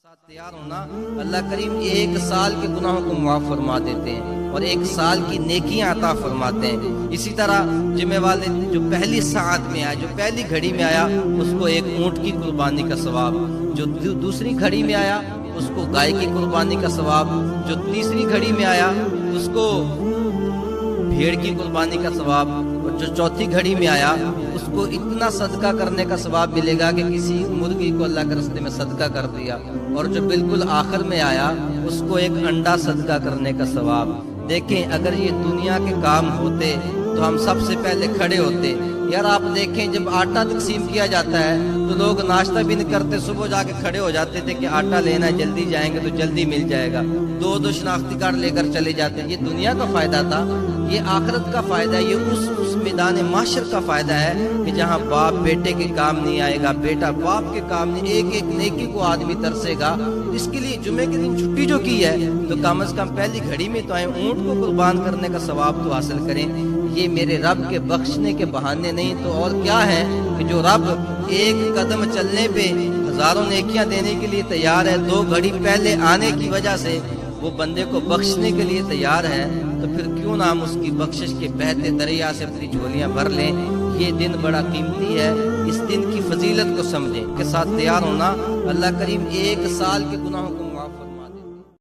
ساتھ تیار ہونا، اللہ کریم ایک سال کے گناہوں کو معاف فرما دیتے ہیں اور ایک سال کی نیکیاں عطا فرماتے ہیں۔ اسی طرح جمعے والے جو پہلی ساعت میں آیا، جو پہلی گھڑی میں آیا، اس کو ایک اونٹ کی قربانی کا ثواب، جو دوسری گھڑی میں آیا اس کو گائے کی قربانی کا ثواب، جو تیسری گھڑی میں آیا اس کو بھیڑ کی قربانی کا ثواب، اور جو چوتھی گھڑی میں آیا اس کو اتنا صدقہ کرنے کا ثواب ملے گا کہ کسی مرغی کو اللہ کے راستے میں صدقہ کر دیا، اور جو بالکل آخر میں آیا اس کو ایک انڈا صدقہ کرنے کا ثواب۔ دیکھیں اگر یہ دنیا کے کام ہوتے تو ہم سب سے پہلے کھڑے ہوتے۔ یار آپ دیکھیں جب آٹا تقسیم کیا جاتا ہے تو لوگ ناشتہ بھی نہیں کرتے، صبح جا کے کھڑے ہو جاتے تھے کہ آٹا لینا ہے، جلدی جائیں گے تو جلدی مل جائے گا، دو شناختی کارڈ لے کر چلے جاتے ہیں۔ یہ دنیا کا فائدہ تھا، یہ آخرت کا فائدہ ہے، یہ اس میدان محشر کا فائدہ ہے کہ جہاں باپ بیٹے کے کام نہیں آئے گا، بیٹا باپ کے کام نہیں، ایک ایک نیکی کو آدمی ترسے گا۔ اس کے لیے جمعے کے دن چھٹی جو کی ہے تو کم از کم پہلی گھڑی میں تو آئیں، اونٹ کو قربان کرنے کا ثواب تو حاصل کریں۔ یہ میرے رب کے بخشنے کے بہانے نہیں تو اور کیا ہے کہ جو رب ایک قدم چلنے پہ ہزاروں نیکیاں دینے کے لیے تیار ہے، دو گھڑی پہلے آنے کی وجہ سے وہ بندے کو بخشنے کے لیے تیار ہے، تو پھر کیوں نہ ہم اس کی بخشش کے بہتے دریا سے اپنی جھولیاں بھر لیں۔ یہ دن بڑا قیمتی ہے، اس دن کی فضیلت کو سمجھیں، کے ساتھ تیار ہونا، اللہ کریم ایک سال کے گناہوں کو